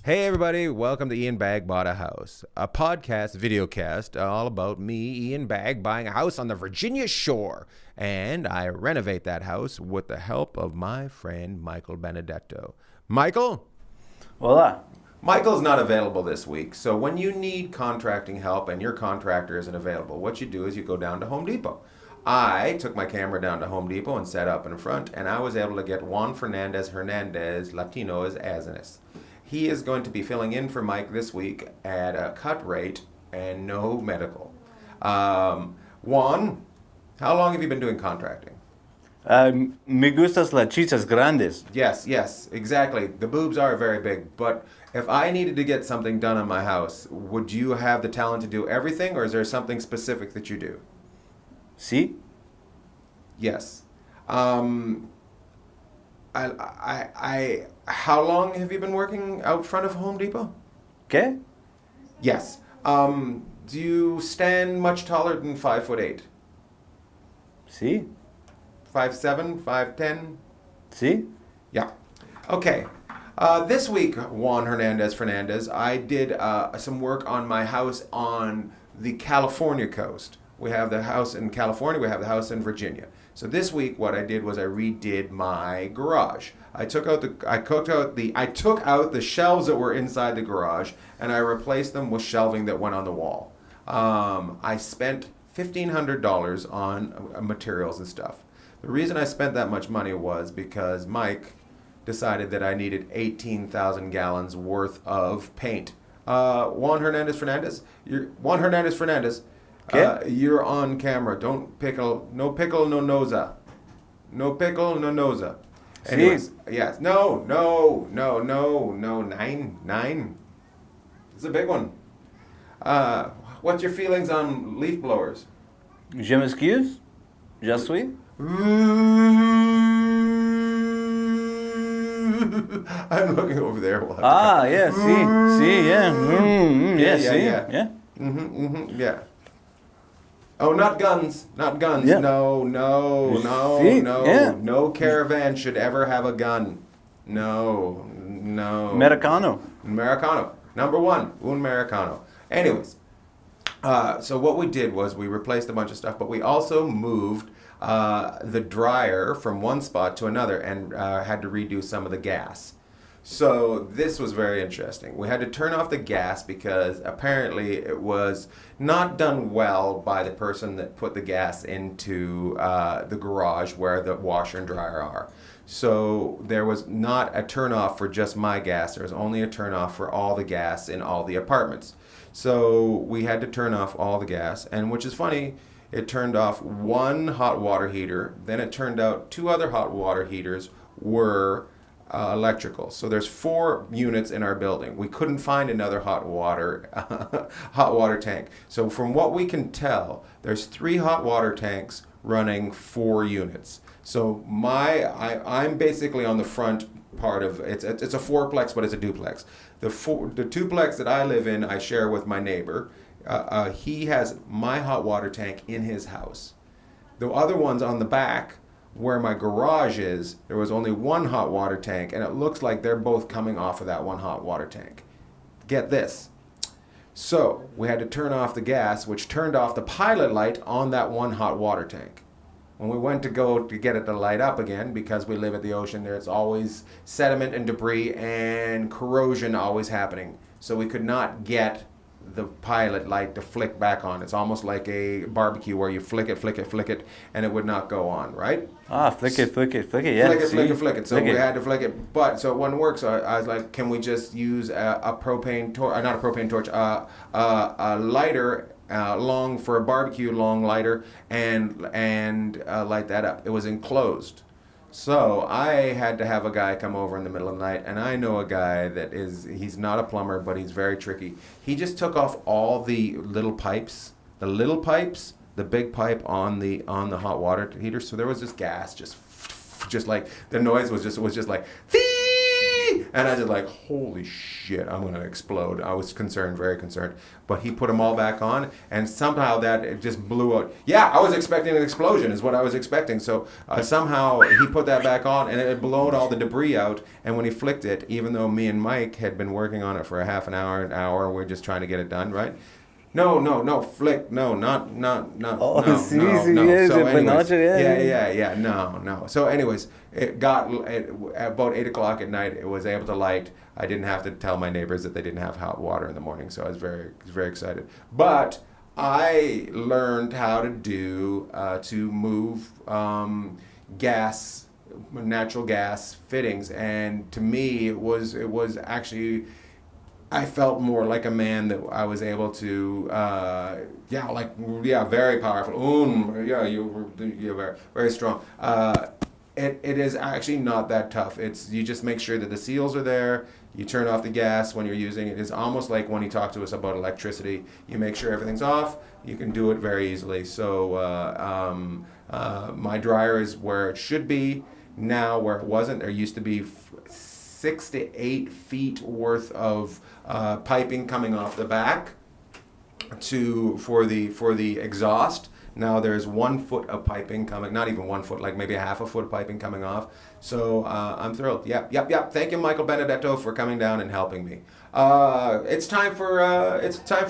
Hey everybody, welcome to Ian Bagg Bought a House, a podcast, videocast, all about me, Ian Bagg, buying a house on the Virginia shore. And I renovate that house with the help of my friend Michael Benedetto. Michael? Voila. Michael's not available this week, so when you need contracting help and your contractor isn't available, what you do is you go down to Home Depot. I took my camera down to Home Depot and set up in front, and I was able to get Juan Hernandez, Latino as Asinus. He is going to be filling in for Mike this week at a cut rate and no medical. Juan, how long have you been doing contracting? Me gustas las chichas grandes. Yes, exactly. The boobs are very big, but if I needed to get something done on my house, would you have the talent to do everything, or is there something specific that you do? Sí. Yes. How long have you been working out front of Home Depot? ¿Qué? Yes. Do you stand much taller than 5'8"? Sí. 5'7", 5'10"? Sí. Yeah. Okay. This week, Juan Fernandez, I did some work on my house on the California coast. We have the house in California, we have the house in Virginia. So this week, what I did was I redid my garage. I took out the shelves that were inside the garage, and I replaced them with shelving that went on the wall. I spent $1,500 on materials and stuff. The reason I spent that much money was because Mike decided that I needed 18,000 gallons worth of paint. Juan Fernandez, you're on camera. Don't pickle, no noza. No pickle, no noza. Anyways, yes. No, nine. It's a big one. What's your feelings on leaf blowers? Je m'excuse. Je suis. I'm looking over there. Yeah, sí, yeah. Yeah. Yeah. Oh, not guns. Yeah. No. Yeah. No caravan should ever have a gun. No. Americano. Number one, un Americano. Anyways, so what we did was we replaced a bunch of stuff, but we also moved the dryer from one spot to another and had to redo some of the gas. So this was very interesting. We had to turn off the gas because apparently it was not done well by the person that put the gas into the garage where the washer and dryer are. So there was not a turn off for just my gas. There was only a turn off for all the gas in all the apartments. So we had to turn off all the gas, and which is funny, it turned off one hot water heater. Then it turned out two other hot water heaters were electrical. So there's 4 units in our building. We couldn't find another hot water tank. So from what we can tell, there's 3 hot water tanks running 4 units. So I'm basically on the front part of it's a 4-plex, but it's a duplex. The 2-plex that I live in, I share with my neighbor. He has my hot water tank in his house. The other one's on the back where my garage is. There was only 1 hot water tank, and it looks like they're both coming off of that 1 hot water tank. Get this. So we had to turn off the gas, which turned off the pilot light on that 1 hot water tank. When we went to go to get it to light up again, because we live at the ocean, there's always sediment and debris and corrosion always happening. So we could not get the pilot light to flick back on. It's almost like a barbecue where you flick it, and it would not go on, right? Flick it, yeah. Flick it. So we had to flick it, but so it wouldn't work. So I was like, can we just use a propane torch, not a propane torch, a lighter, long for a barbecue, long lighter, and light that up. It was enclosed. So I had to have a guy come over in the middle of the night, and I know a guy he's not a plumber, but he's very tricky. He just took off all the little pipes, the big pipe on the hot water heater. So there was just gas, just like the noise was just like, And I was like, holy shit, I'm going to explode. I was concerned, very concerned. But he put them all back on, and somehow that it just blew out. Yeah, I was expecting an explosion, is what I was expecting. So somehow he put that back on, and it blew all the debris out. And when he flicked it, even though me and Mike had been working on it for a half an hour, we're just trying to get it done, right? No, flick, no, not, Oh, no, sí, no, sí, no. yes, So but anyways, not yet. yeah, no. So anyways, at about 8 o'clock at night, it was able to light. I didn't have to tell my neighbors that they didn't have hot water in the morning, so I was very excited. But I learned how to move natural gas fittings, and to me, it was actually. I felt more like a man that I was able to, very powerful. You're very strong. It is actually not that tough. You just make sure that the seals are there. You turn off the gas when you're using it. It's almost like when he talked to us about electricity. You make sure everything's off. You can do it very easily. So my dryer is where it should be now, where it wasn't. There used to be 6 to 8 feet worth of piping coming off the back for the exhaust. Now there's 1 foot of piping coming, not even 1 foot, like maybe a half a foot of piping coming off. So I'm thrilled. Yep. Thank you, Michael Benedetto, for coming down and helping me. It's time for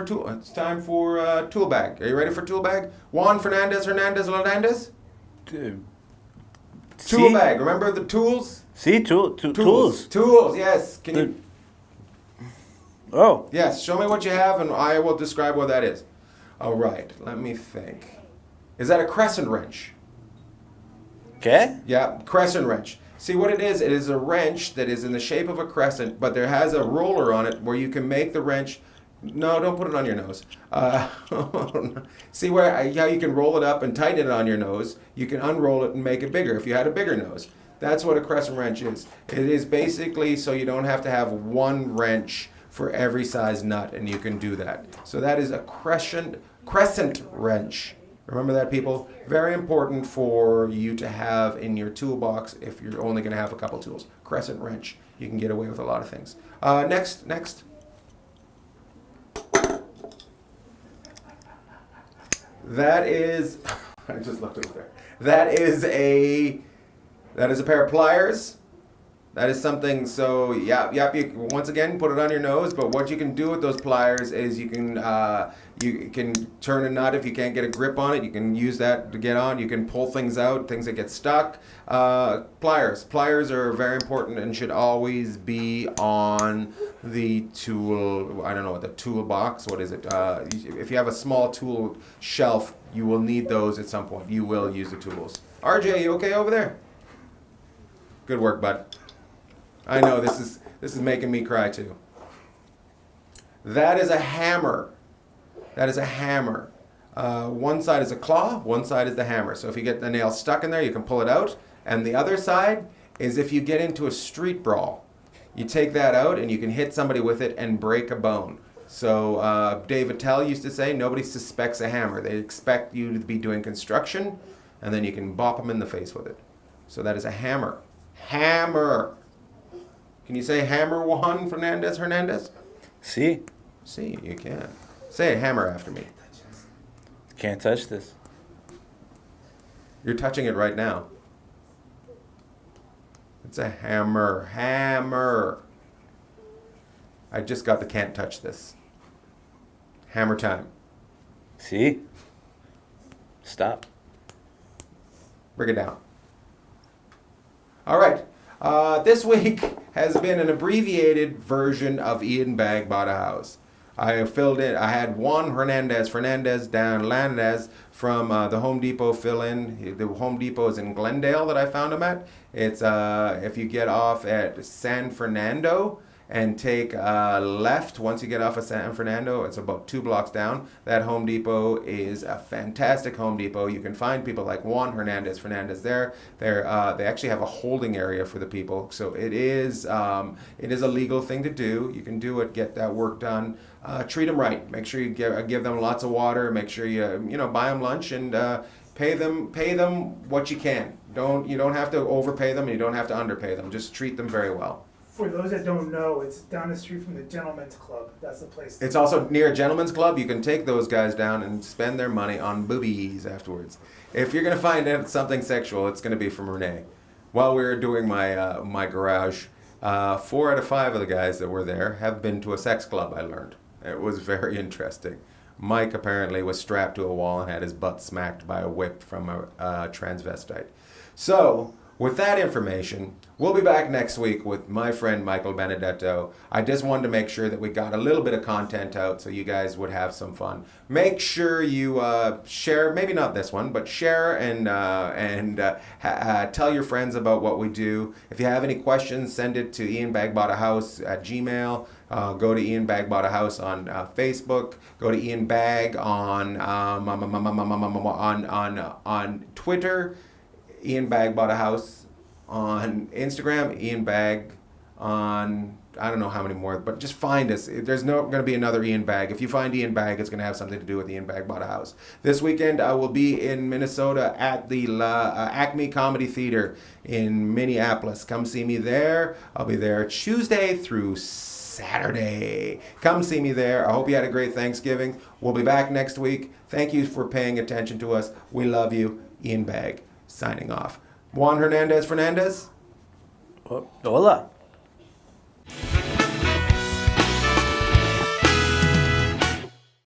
tool bag. Are you ready for tool bag? Juan Hernandez. Tool bag. Remember the tools? Sí, tools. Tools. Yes. Can you? Oh. Yes. Show me what you have, and I will describe what that is. All right. Let me think. Is that a crescent wrench? ¿Qué? Yeah, crescent wrench. See what it is? It is a wrench that is in the shape of a crescent, but there has a roller on it where you can make the wrench. No, don't put it on your nose. See how you can roll it up and tighten it on your nose? You can unroll it and make it bigger if you had a bigger nose. That's what a crescent wrench is. It is basically so you don't have to have one wrench for every size nut, and you can do that. So that is a crescent wrench. Remember that, people? Very important for you to have in your toolbox if you're only going to have a couple tools. Crescent wrench. You can get away with a lot of things. Next. That is, I just looked over there. That is a pair of pliers. That is something, so you once again put it on your nose, but what you can do with those pliers is you can turn a nut if you can't get a grip on it. You can use that to get on. You can pull things out, things that get stuck. Pliers are very important and should always be on the tool, I don't know, the toolbox, what is it? If you have a small tool shelf, you will need those at some point. You will use the tools. RJ, you okay over there? Good work, bud. I know this is making me cry too. That is a hammer. One side is a claw, one side is the hammer. So if you get the nail stuck in there, you can pull it out. And the other side is if you get into a street brawl. You take that out and you can hit somebody with it and break a bone. So Dave Attell used to say, nobody suspects a hammer. They expect you to be doing construction, and then you can bop them in the face with it. So that is a hammer. Hammer. Can you say hammer, Juan Hernandez? Sí. See, you can. Say hammer after me. Can't touch this. You're touching it right now. It's a hammer. Hammer. I just got the can't touch this. Hammer time. Sí. Stop. Bring it down. All right. This week has been an abbreviated version of Ian Bagg Bought a House. I filled in. I had Juan Fernandez down Landez from the Home Depot fill in. The Home Depot is in Glendale that I found him at. It's if you get off at San Fernando and take left. Once you get off of San Fernando, it's about 2 blocks down. That Home Depot is a fantastic Home Depot. You can find people like Juan Fernandez there. They actually have a holding area for the people, so it is a legal thing to do. You can do it, get that work done. Treat them right. Make sure you give them lots of water. Make sure you buy them lunch and pay them what you can. You don't have to overpay them and you don't have to underpay them. Just treat them very well. For those that don't know, it's down the street from the Gentlemen's Club. That's the place. It's also near Gentlemen's Club. You can take those guys down and spend their money on boobies afterwards. If you're going to find out something sexual, it's going to be from Renee. While we were doing my garage, 4 out of 5 of the guys that were there have been to a sex club, I learned. It was very interesting. Mike apparently was strapped to a wall and had his butt smacked by a whip from a transvestite. So, with that information, we'll be back next week with my friend Michael Benedetto. I just wanted to make sure that we got a little bit of content out so you guys would have some fun. Make sure you share, maybe not this one, but share and tell your friends about what we do. If you have any questions, send it to ianbagboughthouse at Gmail. Go to Ian Bagg Bought a House on Facebook. Go to Ian Bagg on Twitter. Ian Bagg Bought a House on Instagram. Ian Bagg on, I don't know how many more, but just find us. There's no going to be another Ian Bagg. If you find Ian Bagg, it's going to have something to do with Ian Bagg Bought a House. This weekend, I will be in Minnesota at the Acme Comedy Theater in Minneapolis. Come see me there. I'll be there Tuesday through Saturday. Come see me there. I hope you had a great Thanksgiving. We'll be back next week. Thank you for paying attention to us. We love you. Ian Bagg signing off. Juan Hernandez Fernandez. Hola.